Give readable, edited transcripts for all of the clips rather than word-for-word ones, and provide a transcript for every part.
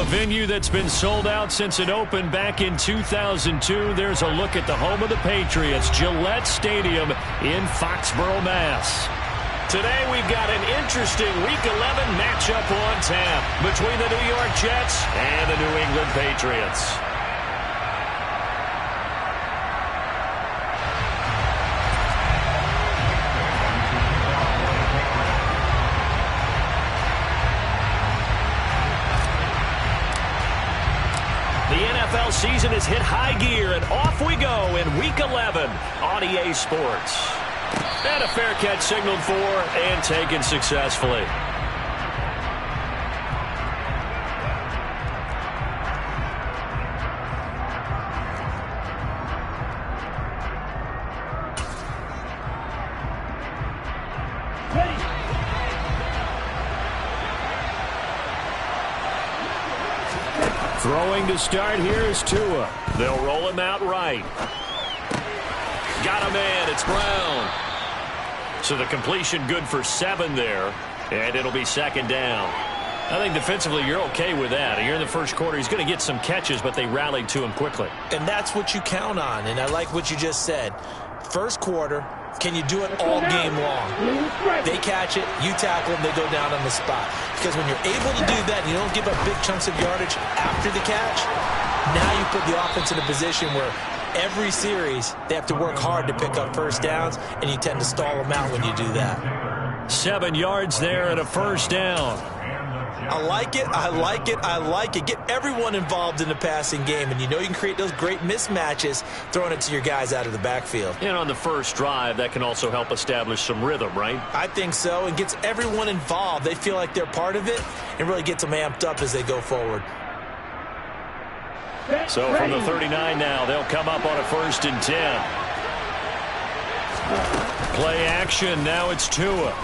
venue that's been sold out since it opened back in 2002. There's a look at the home of the Patriots, Gillette Stadium in Foxborough, Mass. Today we've got an interesting Week 11 matchup on tap between the New York Jets and the New England Patriots. NFL season has hit high gear, and off we go in Week 11 on EA Sports. And a fair catch signaled for and taken successfully. Throwing to start here is Tua. They'll roll him out right. Got a man. It's Brown. So the completion good for 7 there, and it'll be second down. I think defensively you're okay with that. Here in the first quarter, he's going to get some catches, but they rallied to him quickly. And that's what you count on, and I like what you just said. First quarter, can you do it all game long? They catch it, you tackle them, they go down on the spot. Because when you're able to do that and you don't give up big chunks of yardage after the catch, now you put the offense in a position where every series they have to work hard to pick up first downs, and you tend to stall them out when you do that. 7 yards there and a first down. I like it, I like it, I like it. Get everyone involved in the passing game, and you know you can create those great mismatches throwing it to your guys out of the backfield. And on the first drive, that can also help establish some rhythm, right? I think so, and gets everyone involved. They feel like they're part of it, and really gets them amped up as they go forward. So from the 39 now, they'll come up on a 1st and 10. Play action, now it's Tua.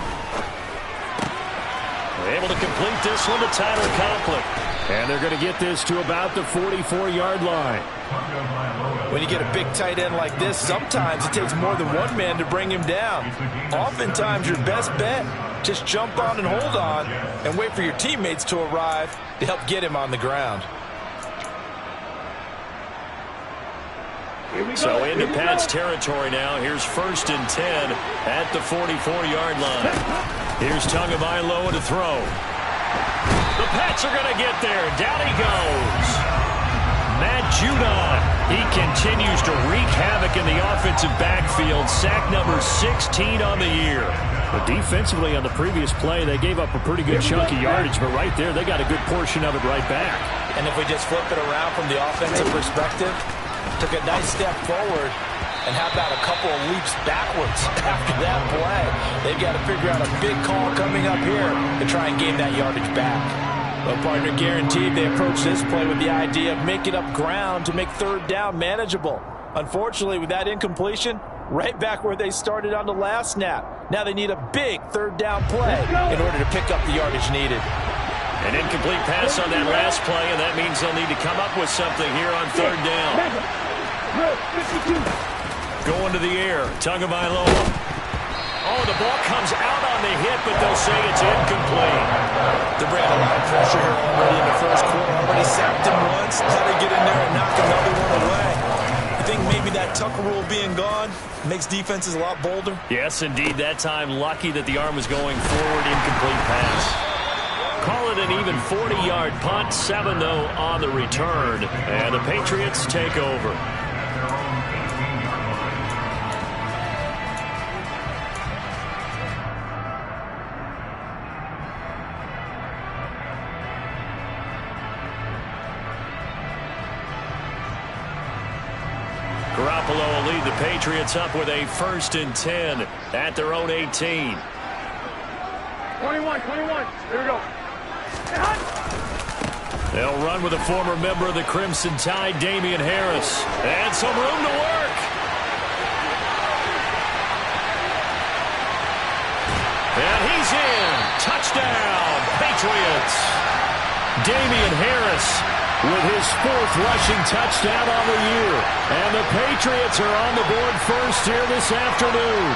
Able to complete this one to Tyler Conklin. And they're going to get this to about the 44-yard line. When you get a big tight end like this, sometimes it takes more than one man to bring him down. Oftentimes your best bet, just jump on and hold on and wait for your teammates to arrive to help get him on the ground. So into Pat's territory now. Here's 1st and 10 at the 44-yard line. Here's Tagovailoa to throw. The Pats are going to get there. Down he goes. Matt Judon. He continues to wreak havoc in the offensive backfield. Sack number 16 on the year. But defensively on the previous play, they gave up a pretty good chunk of yardage. But right there, they got a good portion of it right back. And if we just flip it around from the offensive perspective, took a nice step forward, and how about a couple of leaps backwards after that play? They've got to figure out a big call coming up here to try and gain that yardage back. Well, partner, guaranteed they approach this play with the idea of making up ground to make 3rd down manageable. Unfortunately, with that incompletion, right back where they started on the last snap. Now they need a big 3rd down play in order to pick up the yardage needed. An incomplete pass on that last play, and that means they'll need to come up with something here on 3rd down. Going to the air, Tagovailoa. Oh, the ball comes out on the hit, but they'll say it's incomplete. They're bringing a lot of pressure here already in the first quarter. Already sacked him once. How to get in there and knock another one away. I think maybe that Tucker rule being gone makes defenses a lot bolder. Yes, indeed. That time, lucky that the arm was going forward. Incomplete pass. Call it an even 40-yard punt. 7, though, on the return. And the Patriots take over. Garoppolo will lead the Patriots up with a 1st and 10 at their own 18. 21. Here we go. They'll run with a former member of the Crimson Tide, Damian Harris. And some room to work. And he's in. Touchdown, Patriots. Damian Harris with his 4th rushing touchdown on the year. And the Patriots are on the board first here this afternoon.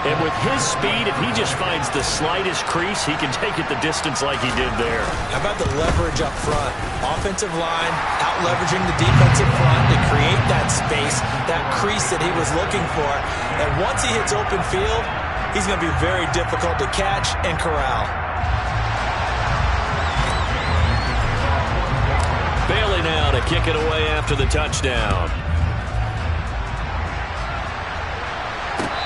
And with his speed, if he just finds the slightest crease, he can take it the distance like he did there. How about the leverage up front? Offensive line out-leveraging the defensive front to create that space, that crease that he was looking for. And once he hits open field, he's going to be very difficult to catch and corral. Bailey now to kick it away after the touchdown.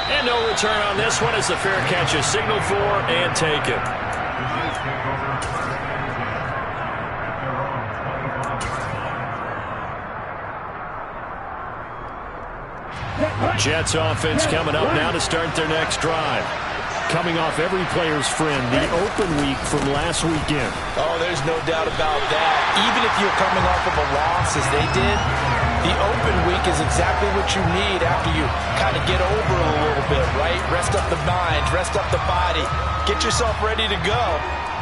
And no return on this one as the fair catch is signaled for and taken. Jets offense coming up now to start their next drive. Coming off every player's friend, the open week from last weekend. Oh, there's no doubt about that. Even if you're coming off of a loss as they did, the open week is exactly what you need after you kind of get over a little bit, right? Rest up the mind, rest up the body, get yourself ready to go.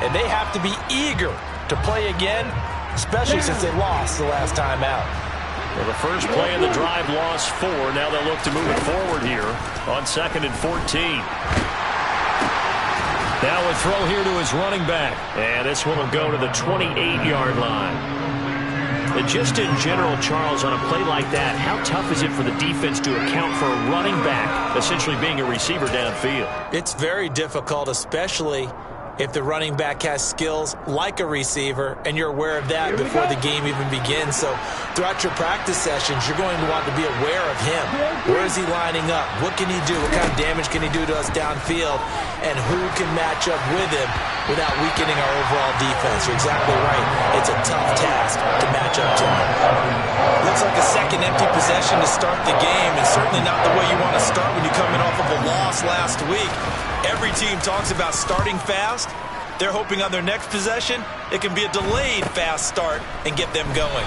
And they have to be eager to play again, especially since they lost the last time out. Well, the first play of the drive lost 4. Now they'll look to move it forward here on 2nd and 14. Now a throw here to his running back. And this one will go to the 28-yard line. And just in general, Charles, on a play like that, how tough is it for the defense to account for a running back essentially being a receiver downfield? It's very difficult, especially if the running back has skills like a receiver, and you're aware of that before the game even begins. So throughout your practice sessions, you're going to want to be aware of him. Where is he lining up? What can he do? What kind of damage can he do to us downfield? And who can match up with him without weakening our overall defense? You're exactly right. It's a tough task to match up to him. Looks like a second empty possession to start the game, and certainly not the way you want to start when you're coming off of a loss last week. Every team talks about starting fast. They're hoping on their next possession, it can be a delayed fast start and get them going.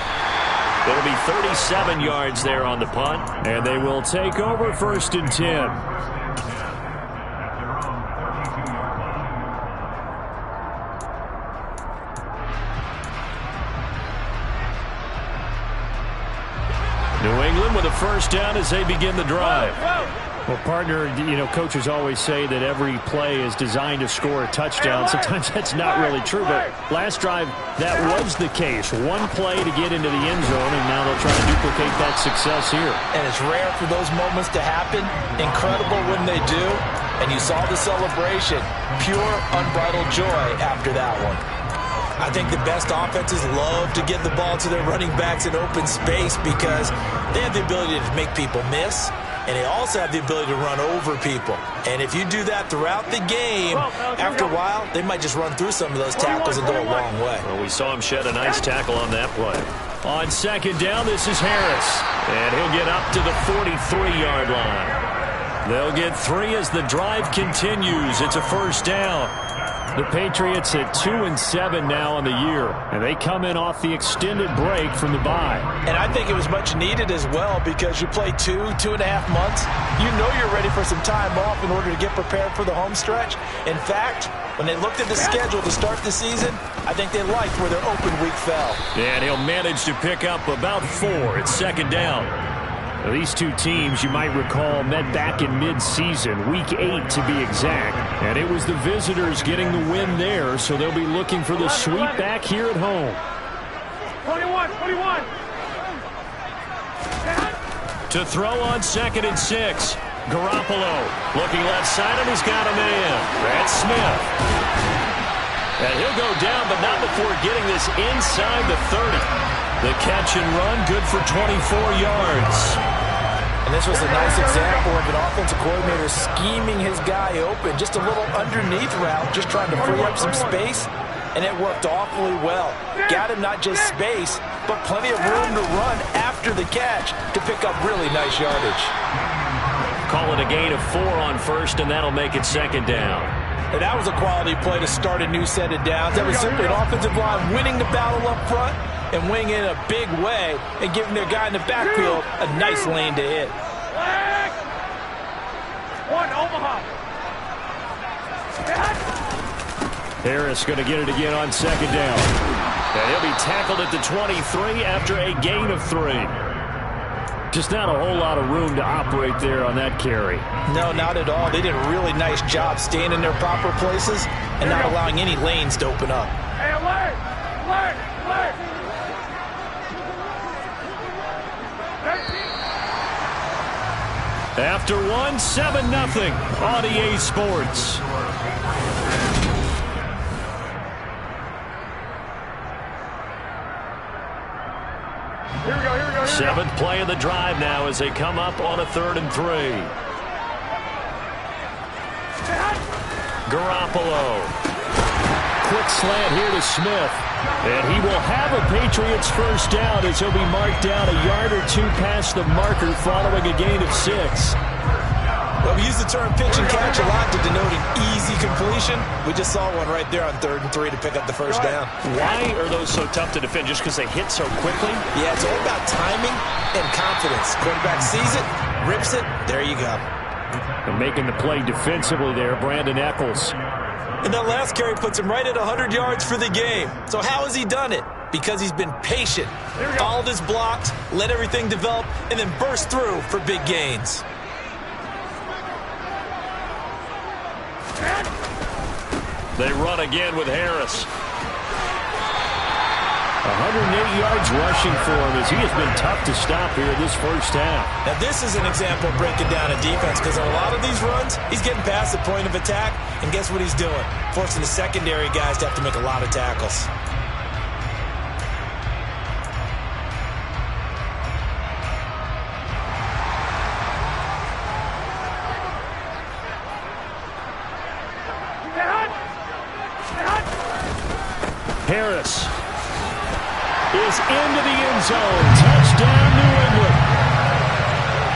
It'll be 37 yards there on the punt, and they will take over 1st and 10. New England with a first down as they begin the drive. Well, partner, you know, coaches always say that every play is designed to score a touchdown. Sometimes that's not really true, but last drive, that was the case. One play to get into the end zone, and now they'll try to duplicate that success here. And it's rare for those moments to happen. Incredible when they do. And you saw the celebration. Pure, unbridled joy after that one. I think the best offenses love to get the ball to their running backs in open space because they have the ability to make people miss, and they also have the ability to run over people. And if you do that throughout the game, after a while, they might just run through some of those tackles and go a long way. Well, we saw him shed a nice tackle on that play. On 2nd down, this is Harris, and he'll get up to the 43-yard line. They'll get 3 as the drive continues. It's a first down. The Patriots at 2-7 now on the year, and they come in off the extended break from the bye. And I think it was much needed as well because you play 2.5 months. You know you're ready for some time off in order to get prepared for the home stretch. In fact, when they looked at the schedule to start the season, I think they liked where their open week fell. And he'll manage to pick up about 4 at 2nd down. Now, these two teams, you might recall, met back in mid-season, week 8 to be exact. And it was the visitors getting the win there, so they'll be looking for the sweep back here at home. 21. To throw on 2nd and 6. Garoppolo looking left side, and he's got a man. That's Smith. And he'll go down, but not before getting this inside the 30. The catch and run, good for 24 yards. And this was a nice example of an offensive coordinator scheming his guy open. Just a little underneath route, just trying to free up some space. And it worked awfully well. Got him not just space, but plenty of room to run after the catch to pick up really nice yardage. Call it a gain of 4 on 1st, and that'll make it 2nd down. And that was a quality play to start a new set of downs. That was simply an offensive line winning the battle up front and winning in a big way and giving their guy in the backfield a nice lane to hit. One, Omaha. Harris going to get it again on 2nd down. And he'll be tackled at the 23 after a gain of 3. Just not a whole lot of room to operate there on that carry. No, not at all. They did a really nice job staying in their proper places and not allowing any lanes to open up. Hey, alert! Alert! Alert! After one, 7-0 on EA Sports. Here we go, here we go. Seventh play of the drive now as they come up on a 3rd and 3. Garoppolo. Quick slant here to Smith. And he will have a Patriots first down as he'll be marked down a yard or two past the marker following a gain of 6. Well, we use the term pitch and catch a lot to denote an easy completion. We just saw one right there on 3rd and 3 to pick up the first down. Why are those so tough to defend? Just because they hit so quickly? Yeah, it's all about timing and confidence. Quarterback sees it, rips it, there you go. And making the play defensively there, Brandon Echols. And that last carry puts him right at 100 yards for the game. So how has he done it? Because he's been patient, followed his blocks, let everything develop, and then burst through for big gains. They run again with Harris. 108 yards rushing for him as he has been tough to stop here this first half. Now this is an example of breaking down a defense because on a lot of these runs, he's getting past the point of attack, and guess what he's doing? Forcing the secondary guys to have to make a lot of tackles. Harris is into the end zone. Touchdown, New England.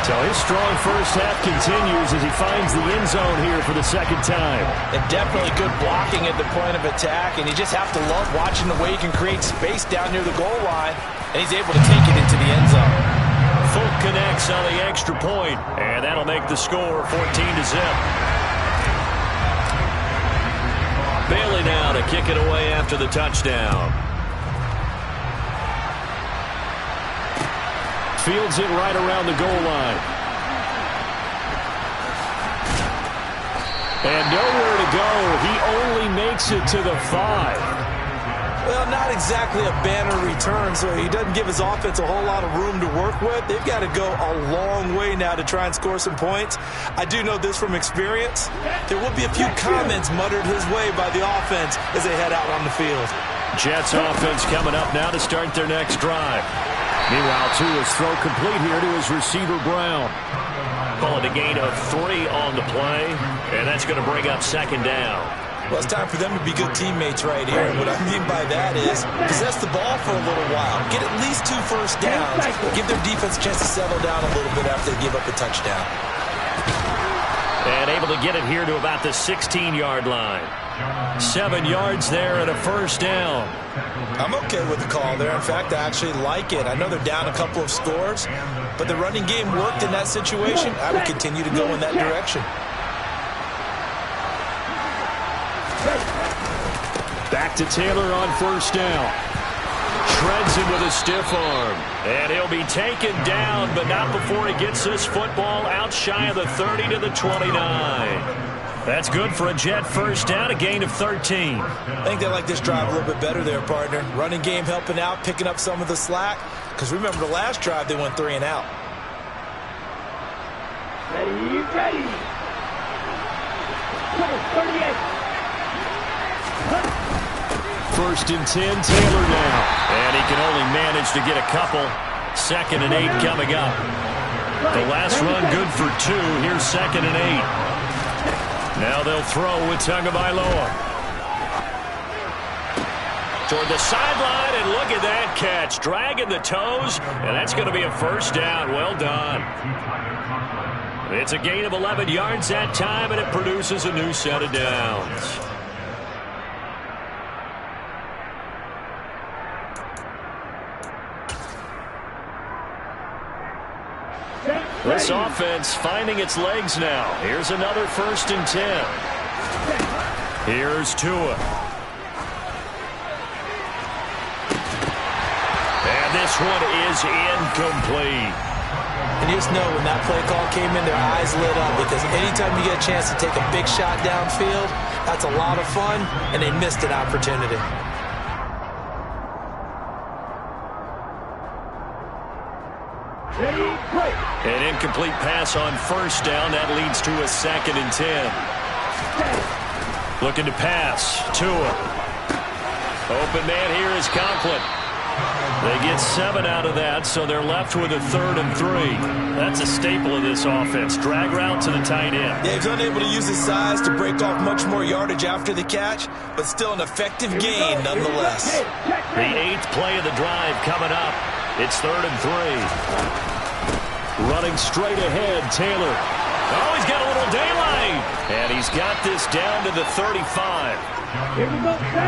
So his strong first half continues as he finds the end zone here for the second time. And definitely good blocking at the point of attack, and you just have to love watching the way he can create space down near the goal line, and he's able to take it into the end zone. Folk connects on the extra point, and that'll make the score 14-0. Bailey now to kick it away after the touchdown. Fields it right around the goal line. And nowhere to go. He only makes it to the 5. Well, not exactly a banner return, so he doesn't give his offense a whole lot of room to work with. They've got to go a long way now to try and score some points. I do know this from experience. There will be a few comments muttered his way by the offense as they head out on the field. Jets offense coming up now to start their next drive. Meanwhile, Tua's throw complete here to his receiver, Brown. Call it a gain of 3 on the play, and that's going to bring up second down. Well, it's time for them to be good teammates right here. And what I mean by that is possess the ball for a little while. Get at least 2 first downs. Give their defense a chance to settle down a little bit after they give up a touchdown. And able to get it here to about the 16-yard line. 7 yards there and a first down. I'm okay with the call there. In fact, I actually like it. I know they're down a couple of scores, but the running game worked in that situation. I would continue to go in that direction. Back to Taylor on first down. Shreds him with a stiff arm. And he'll be taken down, but not before he gets this football out shy of the 30 to the 29. That's good for a Jet first down, a gain of 13. I think they like this drive a little bit better there, partner. Running game helping out, picking up some of the slack. Because remember the last drive, they went 3 and out. Ready. 38. First and 10, Taylor now. And he can only manage to get a couple. 2nd and 8 coming up. The last run good for 2. Here's 2nd and 8. Now they'll throw with Tagovailoa. Toward the sideline, and look at that catch. Dragging the toes, and that's going to be a first down. Well done. It's a gain of 11 yards that time, and it produces a new set of downs. This offense finding its legs now. Here's another 1st and 10. Here's Tua. And this one is incomplete. And you just know when that play call came in, their eyes lit up, because anytime you get a chance to take a big shot downfield, that's a lot of fun, and they missed an opportunity. An incomplete pass on first down. That leads to a 2nd and 10. Looking to pass. Tua. Open man here is Conklin. They get 7 out of that, so they're left with a 3rd and 3. That's a staple of this offense. Drag route to the tight end. Yeah, he's unable to use his size to break off much more yardage after the catch, but still an effective gain nonetheless. The 8th play of the drive coming up. It's 3rd and 3. Running straight ahead, Taylor. Oh, he's got a little daylight. And he's got this down to the 35.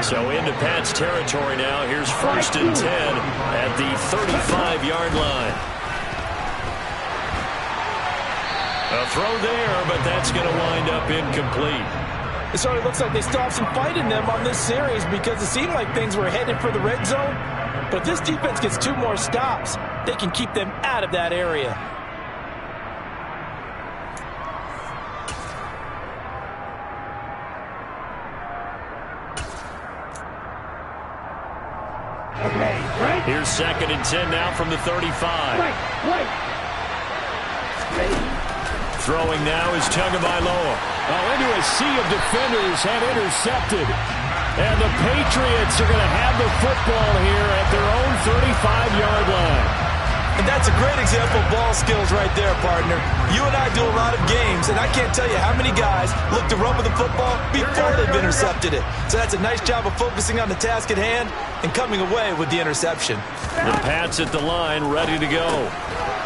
So into Pat's territory now. Here's 1st and 10 at the 35-yard line. A throw there, but that's going to wind up incomplete. It certainly looks like they still have some fight in them on this series, because it seemed like things were headed for the red zone. But if this defense gets 2 more stops, they can keep them out of that area. Here's 2nd and 10 now from the 35. Throwing now is Tagovailoa. Oh, into a sea of defenders and intercepted. And the Patriots are going to have the football here at their own 35-yard line. And that's a great example of ball skills right there, partner. You and I do a lot of games, and I can't tell you how many guys look to run with the football before they've intercepted it. So that's a nice job of focusing on the task at hand and coming away with the interception. The Pats at the line, ready to go.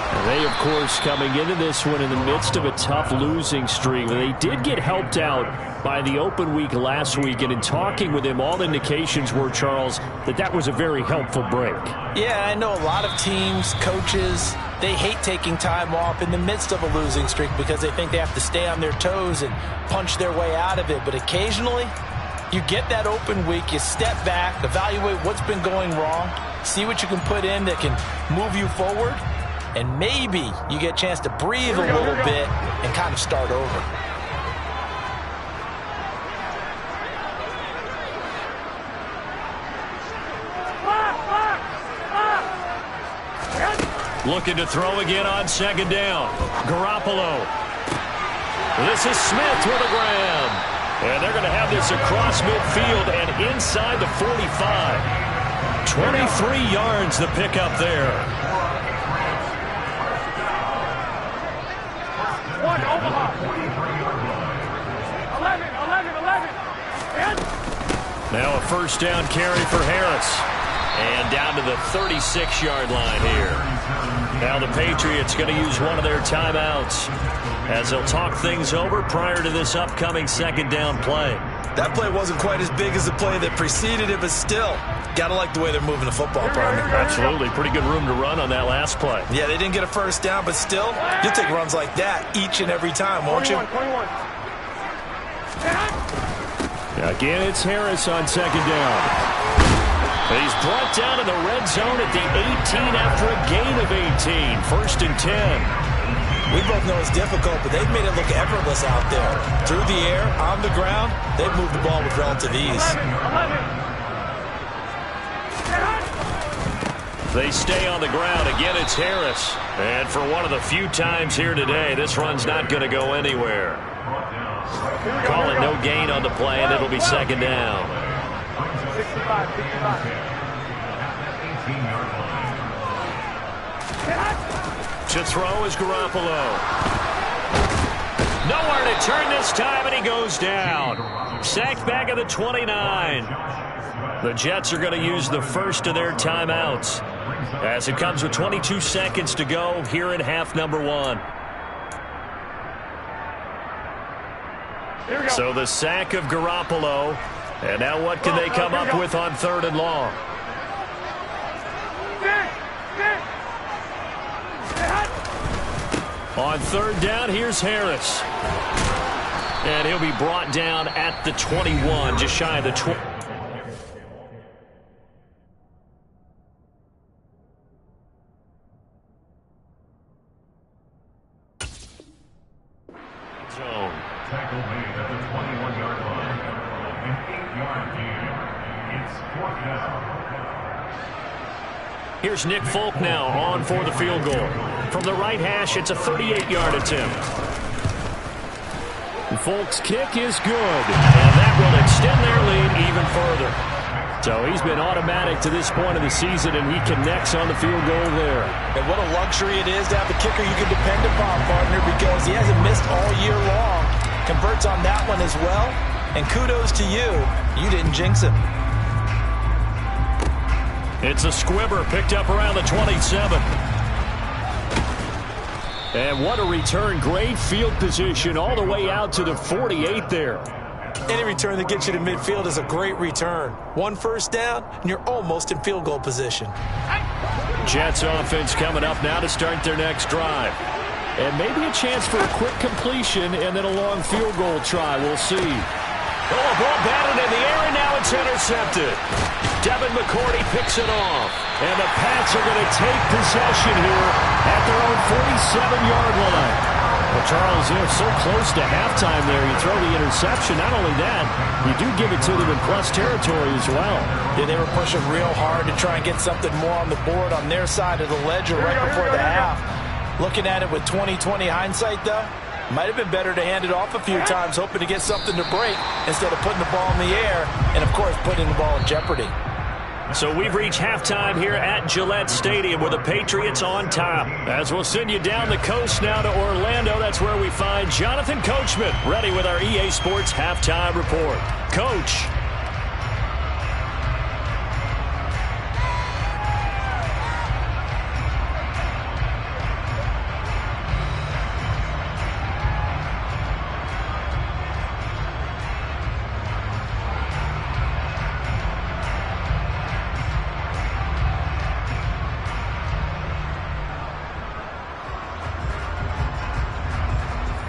And they, of course, coming into this one in the midst of a tough losing streak. They did get helped out by the open week last week, and in talking with him, all indications were, Charles, that was a very helpful break. Yeah, I know a lot of teams, coaches, they hate taking time off in the midst of a losing streak because they think they have to stay on their toes and punch their way out of it. But occasionally, you get that open week, you step back, evaluate what's been going wrong, see what you can put in that can move you forward, and maybe you get a chance to breathe a little bit and kind of start over. Looking to throw again on 2nd down. Garoppolo. This is Smith with a grab. And they're going to have this across midfield and inside the 45. 23 yards the pickup there. Omaha. 11. Now a 1st down carry for Harris. And down to the 36-yard line here. Now the Patriots going to use one of their timeouts as they'll talk things over prior to this upcoming 2nd down play. That play wasn't quite as big as the play that preceded it, but still, got to like the way they're moving the football, partner. Absolutely. Pretty good room to run on that last play. Yeah, they didn't get a 1st down, but still, you'll take runs like that each and every time, won't you? 21. Again, it's Harris on 2nd down. He's brought down in the red zone at the 18 after a gain of 18. 1st and 10. We both know it's difficult, but they've made it look effortless out there. Through the air, on the ground, they've moved the ball with relative ease. 11. They stay on the ground. Again, it's Harris. And for one of the few times here today, this run's not going to go anywhere. Call it no gain on the play, and it'll be 2nd down. 65. To throw is Garoppolo. Nowhere to turn this time, and he goes down. Sacked back at the 29. The Jets are going to use the first of their timeouts as it comes with 22 seconds to go here in half number 1. So the sack of Garoppolo. And now what can they come up with on 3rd and long? On 3rd down, here's Harris. And he'll be brought down at the 21, just shy of the 20. Here's Nick Folk now on for the field goal. From the right hash, it's a 38-yard attempt. Folk's kick is good, and that will extend their lead even further. So he's been automatic to this point of the season, and he connects on the field goal there. And what a luxury it is to have a kicker you can depend upon, partner, because he hasn't missed all year long. Converts on that one as well, and kudos to you. You didn't jinx him. It's a squibber picked up around the 27. And what a return. Great field position all the way out to the 48 there. Any return that gets you to midfield is a great return. One first down, and you're almost in field goal position. Jets offense coming up now to start their next drive. And maybe a chance for a quick completion and then a long field goal try. We'll see. Oh, a ball batted in the air, and now it's intercepted. Devin McCourty picks it off. And the Pats are going to take possession here at their own 47-yard line. Well, Charles, so close to halftime there. You throw the interception. Not only that, you do give it to them in plus territory as well. Yeah, they were pushing real hard to try and get something more on the board on their side of the ledger right before the half. Looking at it with 20/20 hindsight, though, might have been better to hand it off a few times, hoping to get something to break instead of putting the ball in the air and, of course, putting the ball in jeopardy. So we've reached halftime here at Gillette Stadium with the Patriots on top. As we'll send you down the coast now to Orlando, that's where we find Jonathan Coachman ready with our EA Sports Halftime Report. Coach.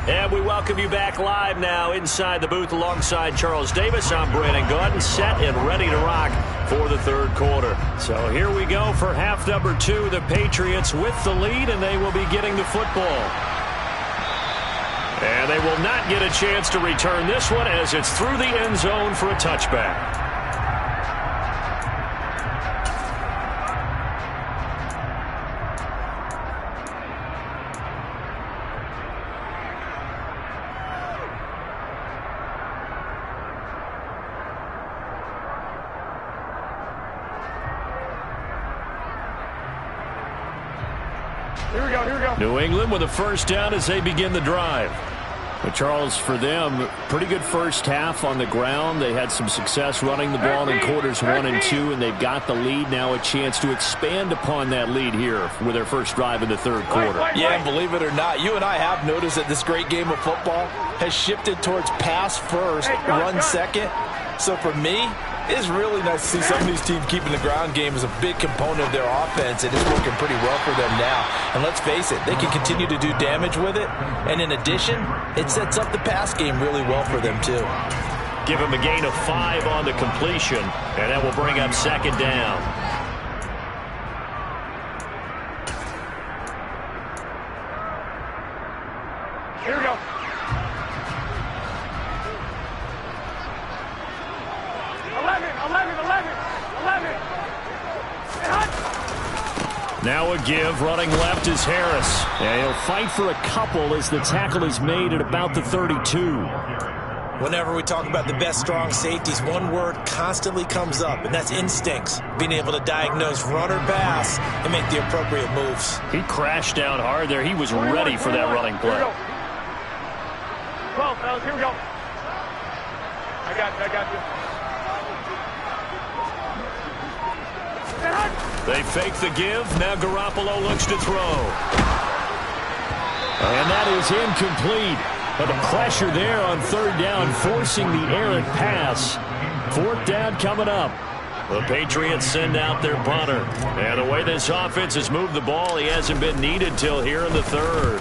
And we welcome you back live now inside the booth alongside Charles Davis. I'm Brandon Gaudin, set and ready to rock for the third quarter. So here we go for half number 2. The Patriots with the lead, and they will be getting the football. And they will not get a chance to return this one as it's through the end zone for a touchback. New England with a first down as they begin the drive. But Charles, for them, pretty good first half on the ground. They had some success running the ball in quarters 1 and 2, and they've got the lead. Now a chance to expand upon that lead here with their first drive in the third quarter. Yeah, and believe it or not, you and I have noticed that this great game of football has shifted towards pass first, run second. So for me, it's really nice to see some of these teams keeping the ground game as a big component of their offense, and it's working pretty well for them now. And let's face it, they can continue to do damage with it. And in addition, it sets up the pass game really well for them too. Give him a gain of 5 on the completion, and that will bring up second down. Here we go. Now a give, running left is Harris. And he'll fight for a couple as the tackle is made at about the 32. Whenever we talk about the best strong safeties, one word constantly comes up, and that's instincts. Being able to diagnose run or pass and make the appropriate moves. He crashed down hard there. He was ready for that running play. 12, fellas, here we go. I got you. They fake the give. Now Garoppolo looks to throw. And that is incomplete. But the pressure there on third down, forcing the errant pass. Fourth down coming up. The Patriots send out their punter. And the way this offense has moved the ball, he hasn't been needed till here in the third.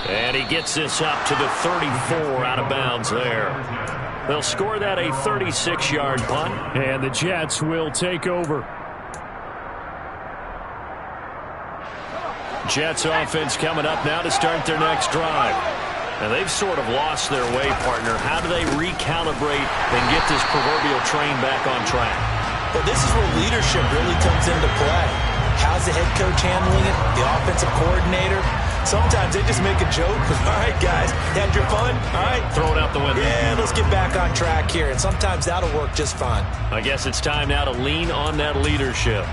And he gets this up to the 34 out of bounds there. They'll score that a 36-yard punt, and the Jets will take over. Jets offense coming up now to start their next drive. And they've sort of lost their way, partner. How do they recalibrate and get this proverbial train back on track? Well, this is where leadership really comes into play. How's the head coach handling it? The offensive coordinator? Sometimes they just make a joke. All right, guys, you had your fun? All right. Throw it out the window. Yeah, let's get back on track here. And sometimes that'll work just fine. I guess it's time now to lean on that leadership.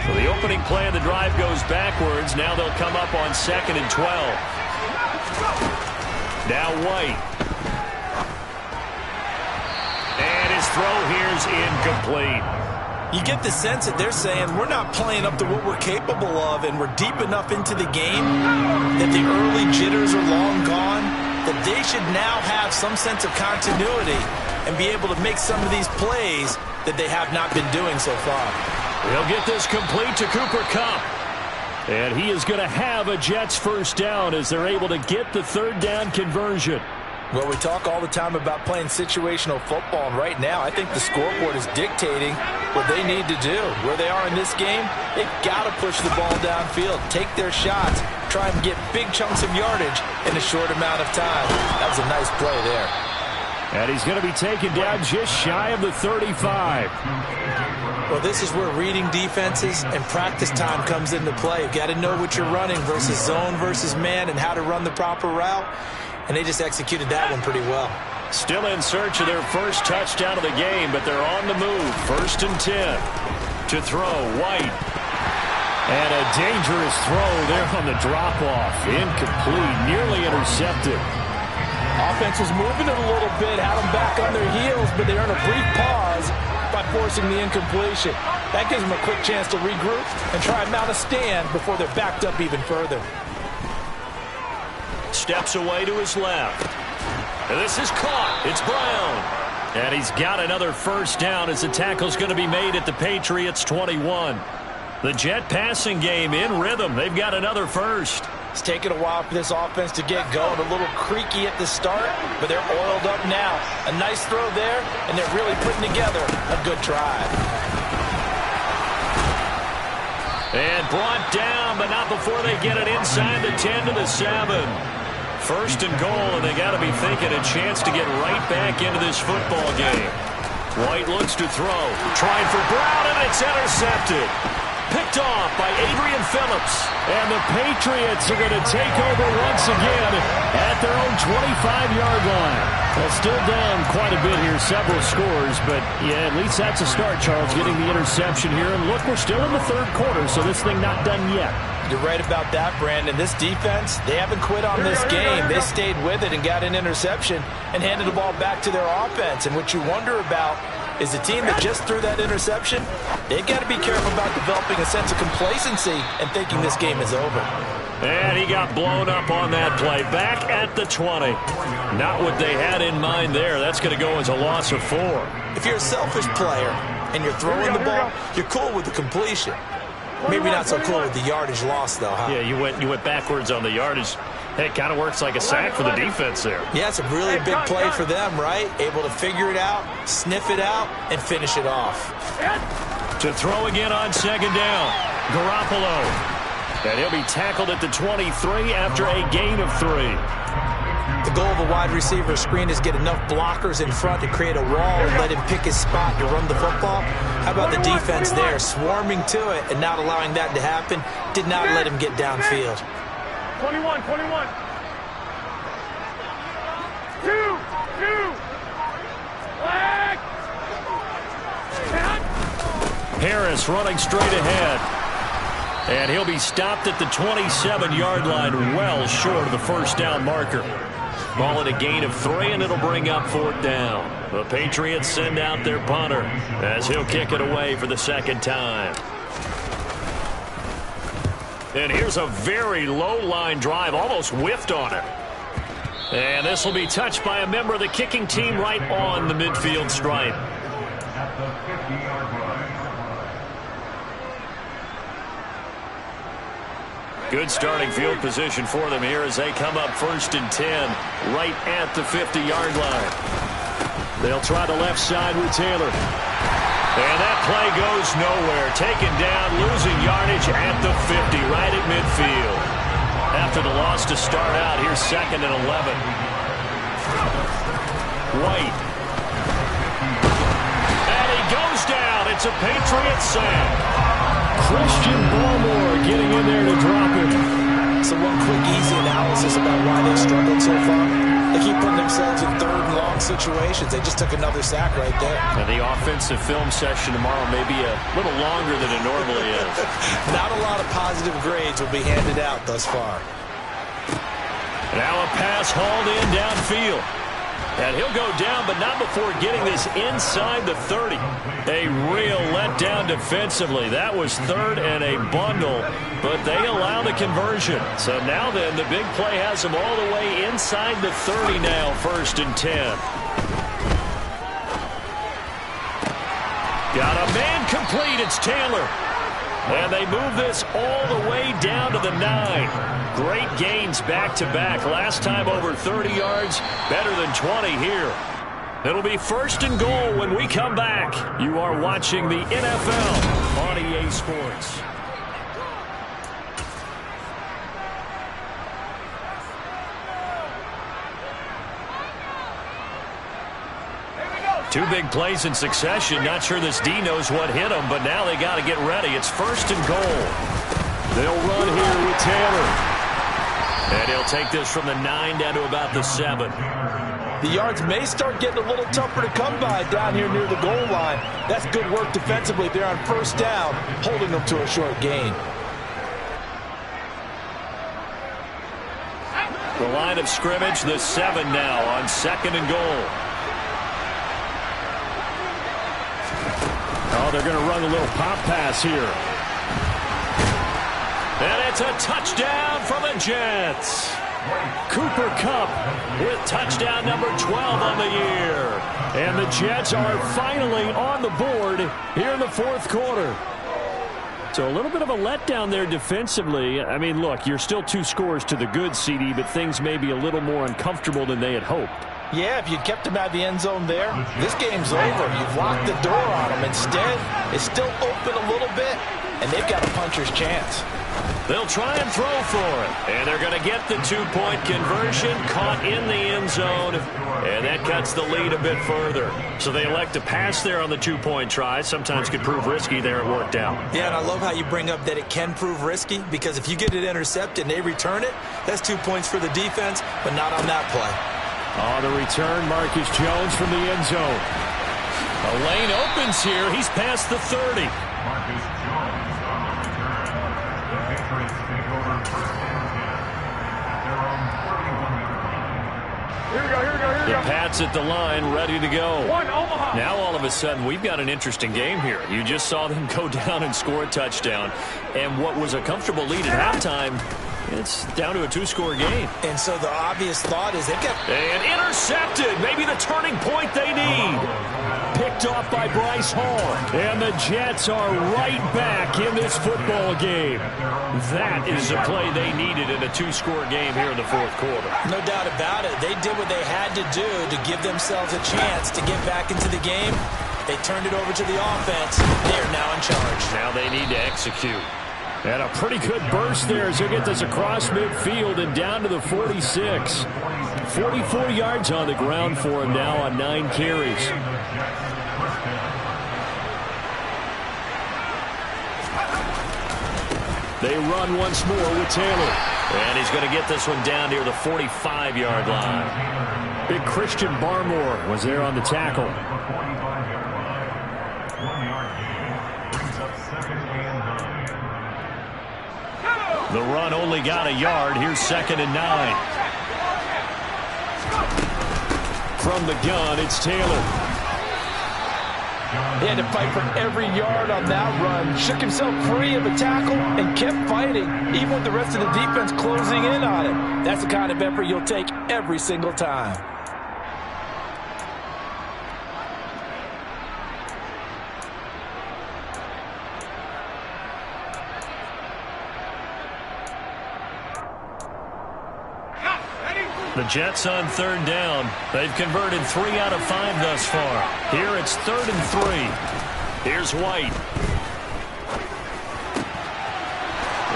So the opening play of the drive goes backwards. Now they'll come up on 2nd and 12. Now White. And his throw here's incomplete. You get the sense that they're saying we're not playing up to what we're capable of, and we're deep enough into the game that the early jitters are long gone, that they should now have some sense of continuity and be able to make some of these plays that they have not been doing so far. They'll get this complete to Cooper Kupp. And he is going to have a Jets first down as they're able to get the third down conversion. Well, we talk all the time about playing situational football, and right now I think the scoreboard is dictating what they need to do. Where they are in this game, they've got to push the ball downfield, take their shots, try and get big chunks of yardage in a short amount of time. That was a nice play there. And he's going to be taken down just shy of the 35. Well, this is where reading defenses and practice time comes into play. You've got to know what you're running versus zone versus man and how to run the proper route. And they just executed that one pretty well. Still in search of their first touchdown of the game, but they're on the move. 1st and 10 to throw. White. And a dangerous throw there on the drop-off. Incomplete. Nearly intercepted. Offense was moving it a little bit, had them back on their heels, but they earned a brief pause by forcing the incompletion. That gives them a quick chance to regroup and try and mount a stand before they're backed up even further. Steps away to his left. And this is caught. It's Brown. And he's got another first down as the tackle's going to be made at the Patriots 21. The Jet passing game in rhythm. They've got another first. It's taken a while for this offense to get going. A little creaky at the start, but they're oiled up now. A nice throw there, and they're really putting together a good drive. And brought down, but not before they get it inside the 10 to the 7. 1st and goal, and they got to be thinking a chance to get right back into this football game. White looks to throw. Trying for Brown, and it's intercepted. Picked off by Adrian Phillips. And the Patriots are going to take over once again at their own 25-yard line. Well, still down quite a bit here, several scores, but yeah, at least that's a start, Charles, getting the interception here. And look, we're still in the 3rd quarter, so this thing not done yet. You're right about that, Brandon. This defense, they haven't quit on this game. They stayed with it and got an interception and handed the ball back to their offense. And what you wonder about is the team that just threw that interception, they've got to be careful about developing a sense of complacency and thinking this game is over. And he got blown up on that play. Back at the 20. Not what they had in mind there. That's going to go as a loss of 4. If you're a selfish player and you're throwing the ball, you're cool with the completion. Maybe not so cool with the yardage loss, though, huh? Yeah, you went backwards on the yardage. Hey, it kind of works like a sack for the defense there. Yeah, it's a really big play for them, right? Able to figure it out, sniff it out, and finish it off. To throw again on 2nd down. Garoppolo. And he'll be tackled at the 23 after a gain of 3. The goal of a wide receiver screen is get enough blockers in front to create a wall and let him pick his spot to run the football. How about the defense there, swarming to it and not allowing that to happen? Did not let him get downfield. 21. 2. Flag. Harris running straight ahead. And he'll be stopped at the 27-yard line, well short of the first down marker. Ball at a gain of 3, and it'll bring up 4th down. The Patriots send out their punter as he'll kick it away for the 2nd time. And here's a very low-line drive, almost whiffed on it. And this will be touched by a member of the kicking team right on the midfield stripe. Good starting field position for them here as they come up 1st and 10 right at the 50-yard line. They'll try the left side with Taylor. And that play goes nowhere. Taken down, losing yardage at the 50, right at midfield. after the loss to start out. Here's 2nd and 11. White. And he goes down. It's a Patriots sack. Christian Barmore getting in there to drop it. So one quick, easy analysis about why they've struggled so far. They keep putting themselves in 3rd and long situations. They just took another sack right there. And the offensive film session tomorrow may be a little longer than it normally is. Not a lot of positive grades will be handed out thus far. Now a pass hauled in downfield. And he'll go down, but not before getting this inside the 30. A real letdown defensively. That was 3rd and a bundle, but they allow the conversion. So now then, the big play has them all the way inside the 30 now, 1st and 10. Got a man complete. It's Taylor. And they move this all the way down to the 9. Great gains back-to-back. Last time over 30 yards, better than 20 here. It'll be 1st and goal when we come back. You are watching the NFL on EA Sports. Two big plays in succession. Not sure this D knows what hit him, but now they got to get ready. It's 1st and goal. They'll run here with Taylor. And he'll take this from the 9 down to about the 7. The yards may start getting a little tougher to come by down here near the goal line. That's good work defensively. They're on 1st down, holding them to a short gain. The line of scrimmage, the 7 now on 2nd and goal. Oh, they're going to run a little pop pass here. And it's a touchdown for the Jets. Cooper Kupp with touchdown number 12 on the year. And the Jets are finally on the board here in the 4th quarter. So a little bit of a letdown there defensively. I mean, look, you're still 2 scores to the good, CD, but things may be a little more uncomfortable than they had hoped. Yeah, if you'd kept him out of the end zone there, this game's over. You've locked the door on him. Instead, it's still open a little bit, and they've got a puncher's chance. They'll try and throw for it. And they're going to get the 2-point conversion, caught in the end zone. And that cuts the lead a bit further. So they elect to pass there on the 2-point try. Sometimes could prove risky there. It worked out. Yeah, and I love how you bring up that it can prove risky, because if you get it intercepted and they return it, that's 2 points for the defense, but not on that play. On the return, Marcus Jones from the end zone. A lane opens here. He's past the 30. Marcus Jones on the return. The Patriots take over 1st and 10 at their own 31-yard line. Here we go, here we go, here we The go. Pats at the line, ready to go. One, Omaha. Now all of a sudden, we've got an interesting game here. You just saw them go down and score a touchdown. And what was a comfortable lead at halftime, it's down to a 2-score game. And so the obvious thought is they've got... And intercepted. Maybe the turning point they need. Picked off by Bryce Hall. And the Jets are right back in this football game. That is the play they needed in a 2-score game here in the 4th quarter. No doubt about it. They did what they had to do to give themselves a chance to get back into the game. They turned it over to the offense. They are now in charge. Now they need to execute. And a pretty good burst there as they get this across midfield and down to the 46. 44 yards on the ground for him now on 9 carries. They run once more with Taylor. And he's going to get this one down near the 45-yard line. Big Christian Barmore was there on the tackle. The run only got a yard. Here's 2nd and 9. From the gun, it's Taylor. He had to fight for every yard on that run. Shook himself free of a tackle and kept fighting, even with the rest of the defense closing in on him. That's the kind of effort you'll take every single time. The Jets on 3rd down. They've converted 3 out of 5 thus far. Here it's 3rd and 3. Here's White.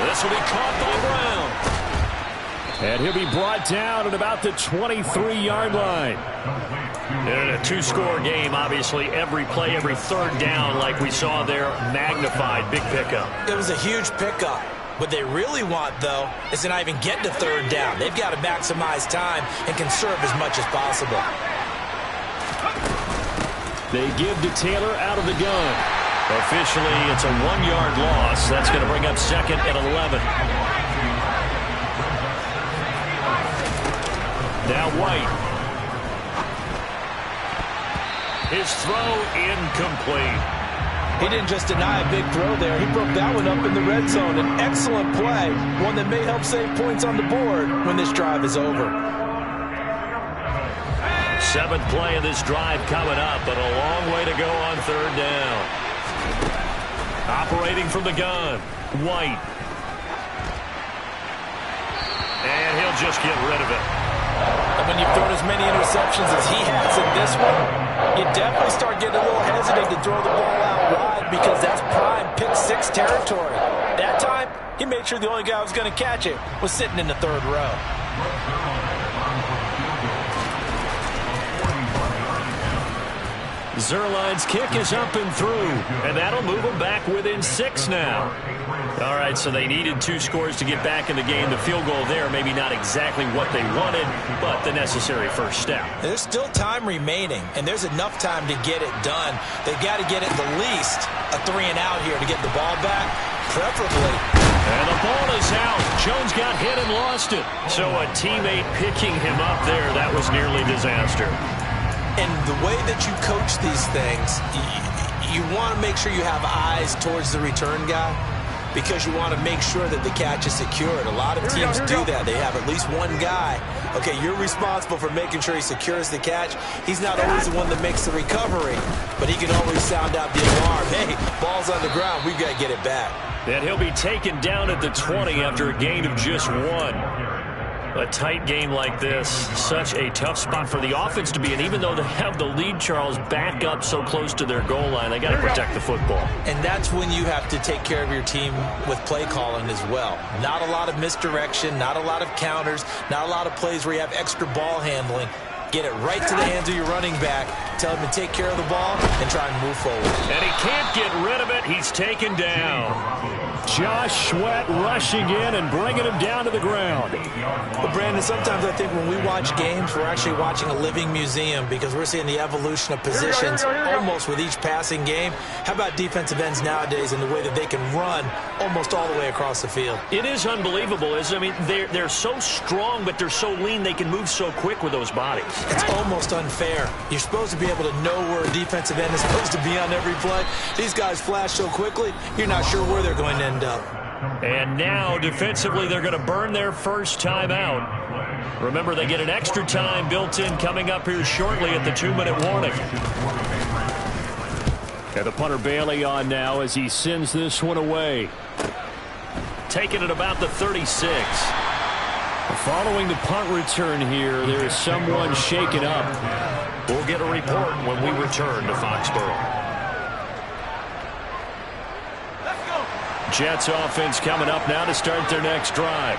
This will be caught by Brown. And he'll be brought down at about the 23-yard line. In a two-score game, obviously, every play, every third down, like we saw there, magnified. Big pickup. It was a huge pickup. What they really want, though, is to not even get to third down. They've got to maximize time and conserve as much as possible. They give to Taylor out of the gun. Officially, it's a 1-yard loss. That's going to bring up second and 11. Now White. His throw incomplete. He didn't just deny a big throw there. He broke that one up in the red zone. An excellent play, one that may help save points on the board when this drive is over. 7th play of this drive coming up, but a long way to go on third down. Operating from the gun, White. And he'll just get rid of it. And when you've thrown as many interceptions as he has in this one, you definitely start getting a little hesitant to throw the ball out wide because that's prime pick-6 territory. That time, he made sure the only guy who was going to catch it was sitting in the third row. Zuerlein's kick is up and through, and that'll move them back within 6 now. All right, so they needed 2 scores to get back in the game. The field goal there, maybe not exactly what they wanted, but the necessary first step. There's still time remaining, and there's enough time to get it done. They've got to get at the least a 3-and-out here to get the ball back, preferably. And the ball is out. Jones got hit and lost it. So a teammate picking him up there, that was nearly disaster. And the way that you coach these things, you want to make sure you have eyes towards the return guy because you want to make sure that the catch is secured. A lot of teams do that. They have at least one guy. Okay, you're responsible for making sure he secures the catch. He's not always the one that makes the recovery, but he can always sound out the alarm. Hey, ball's on the ground. We've got to get it back. And he'll be taken down at the 20 after a gain of just 1. A tight game like this, such a tough spot for the offense to be in. Even though they have the lead, Charles, back up so close to their goal line, they got to protect the football. And that's when you have to take care of your team with play calling as well. Not a lot of misdirection, not a lot of counters, not a lot of plays where you have extra ball handling. Get it right to the hands of your running back. Tell him to take care of the ball and try and move forward. And he can't get rid of it. He's taken down. Josh Sweat rushing in and bringing him down to the ground. Well, Brandon, sometimes I think when we watch games, we're actually watching a living museum because we're seeing the evolution of positions almost with each passing game. How about defensive ends nowadays and the way that they can run almost all the way across the field? It is unbelievable, isn't it? I mean, they're so strong, but they're so lean. They can move so quick with those bodies. It's almost unfair. You're supposed to be able to know where a defensive end is supposed to be on every play. These guys flash so quickly, you're not sure where they're going to end up. And now, defensively, they're going to burn their first time out. Remember, they get an extra time built in coming up here shortly at the 2-minute warning. And the punter Bailey on now as he sends this one away. Taking it about the 36. Following the punt return here, there is someone shaken up. We'll get a report when we return to Foxborough. Jets offense coming up now to start their next drive.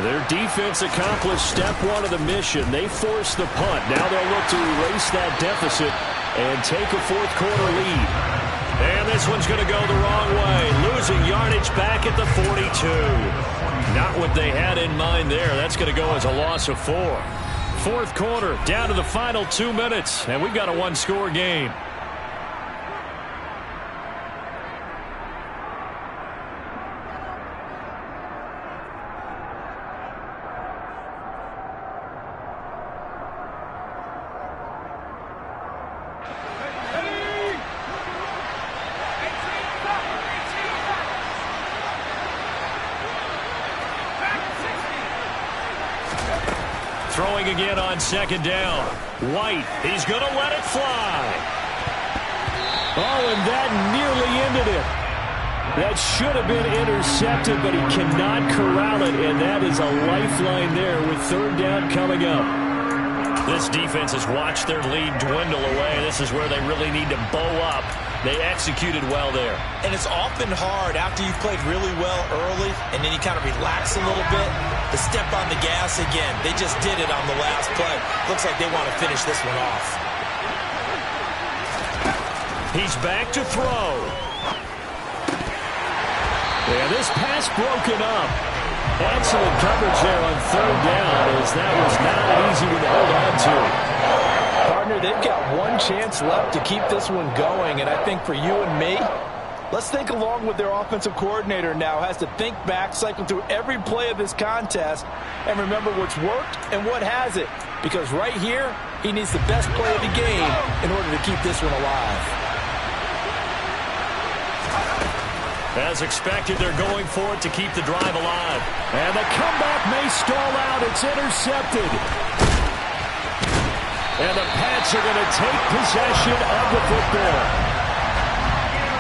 Their defense accomplished step 1 of the mission. They forced the punt. Now they'll look to erase that deficit and take a fourth-quarter lead. And this one's going to go the wrong way. Losing yardage back at the 42. Not what they had in mind there. That's going to go as a loss of 4. Fourth quarter, down to the final 2 minutes, and we've got a 1-score game. Throwing again on second down. White, he's going to let it fly. Oh, and that nearly ended it. That should have been intercepted, but he cannot corral it, and that is a lifeline there with third down coming up. This defense has watched their lead dwindle away. This is where they really need to bow up. They executed well there. And it's often hard after you've played really well early and then you kind of relax a little bit. to step on the gas again. They just did it on the last play. Looks like they want to finish this one off. He's back to throw. Yeah, this pass broken up. Excellent coverage there on third down, as that was not an easy one to hold on to. Partner, they've got one chance left to keep this one going, and I think for you and me, let's think along with their offensive coordinator now. Has to think back, cycle through every play of this contest, and remember what's worked and what hasn't. Because right here, he needs the best play of the game in order to keep this one alive. As expected, they're going for it to keep the drive alive. And the comeback may stall out. It's intercepted. And the Pats are going to take possession of the football.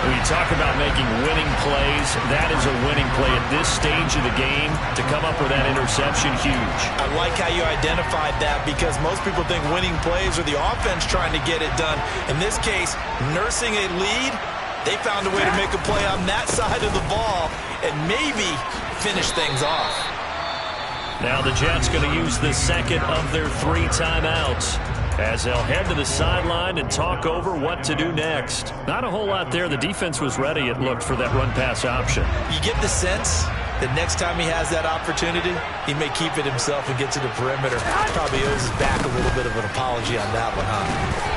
When you talk about making winning plays, that is a winning play at this stage of the game. To come up with that interception, huge. I like how you identified that, because most people think winning plays are the offense trying to get it done. In this case, nursing a lead, they found a way to make a play on that side of the ball and maybe finish things off. Now the Jets going to use the second of their 3 timeouts as they'll head to the sideline and talk over what to do next. Not a whole lot there. The defense was ready, it looked, for that run-pass option. You get the sense that next time he has that opportunity, he may keep it himself and get to the perimeter. Probably owes his back a little bit of an apology on that one, huh?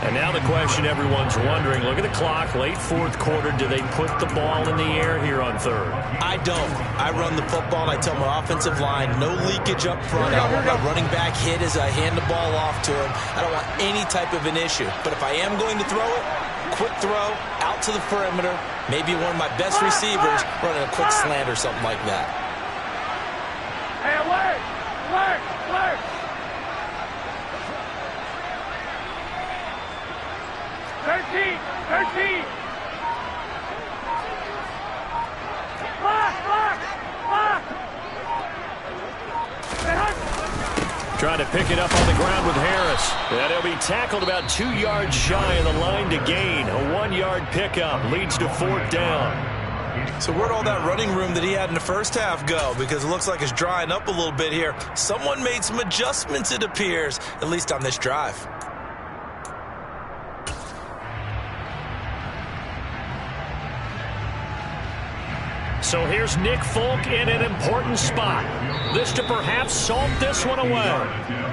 And now the question everyone's wondering, look at the clock, late fourth quarter, do they put the ball in the air here on third? I don't. I run the football, and I tell my offensive line, no leakage up front. I don't want my running back hit as I hand the ball off to him. I don't want any type of an issue. But if I am going to throw it, quick throw, out to the perimeter, maybe one of my best receivers running a quick slant or something like that. Hey, alert! Alert! Alert! Thirteen! Block! Block! Block! Trying to pick it up on the ground with Harris. And he'll be tackled about 2 yards shy of the line to gain. A 1-yard pickup leads to fourth down. So where'd all that running room that he had in the first half go? Because it looks like it's drying up a little bit here. Someone made some adjustments, it appears, at least on this drive. So here's Nick Folk in an important spot. This to perhaps salt this one away.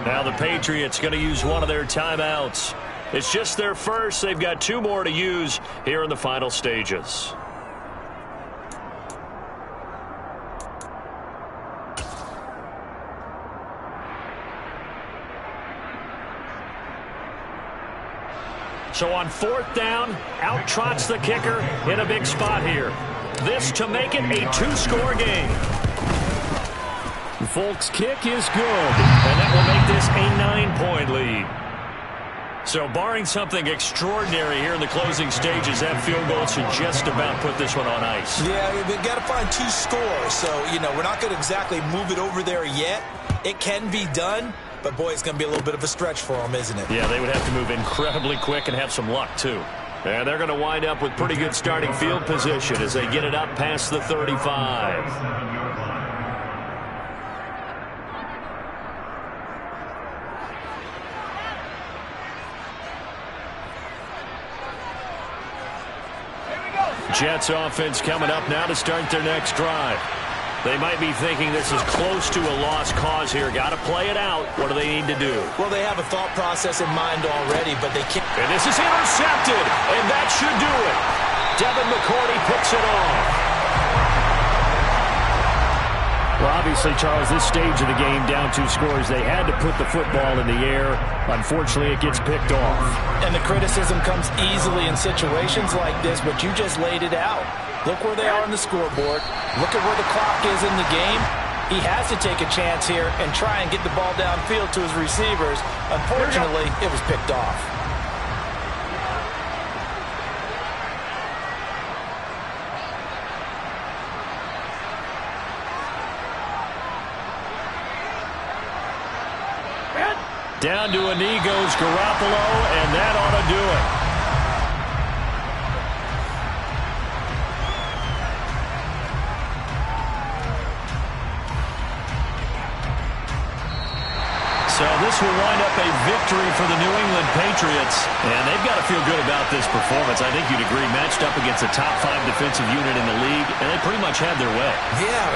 Now the Patriots going to use one of their timeouts. It's just their first. They've got 2 more to use here in the final stages. So on fourth down, out trots the kicker in a big spot here. This to make it a 2-score game. Folk's kick is good, and that will make this a 9-point lead. So barring something extraordinary here in the closing stages, that field goal should just about put this one on ice. Yeah, we've got to find 2 scores. So, we're not going to exactly move it over there yet. It can be done, but boy, it's going to be a little bit of a stretch for them, isn't it? Yeah, they would have to move incredibly quick and have some luck, too. And they're going to wind up with pretty good starting field position as they get it up past the 35. Jets offense coming up now to start their next drive. They might be thinking this is close to a lost cause here. Got to play it out. What do they need to do? Well, they have a thought process in mind already, but they can't. And this is intercepted, and that should do it. Devin McCourty picks it off. Well, obviously, Charles, this stage of the game, down 2 scores, they had to put the football in the air. Unfortunately, it gets picked off. And the criticism comes easily in situations like this, but you just laid it out. Look where they are on the scoreboard. Look at where the clock is in the game. He has to take a chance here and try and get the ball downfield to his receivers. Unfortunately, it was picked off. Down to a knee goes Garoppolo, and that ought to do it. So this will wind up a victory for the New England Patriots. And they've got to feel good about this performance. I think you'd agree, matched up against a top 5 defensive unit in the league, and they pretty much had their way. Yeah.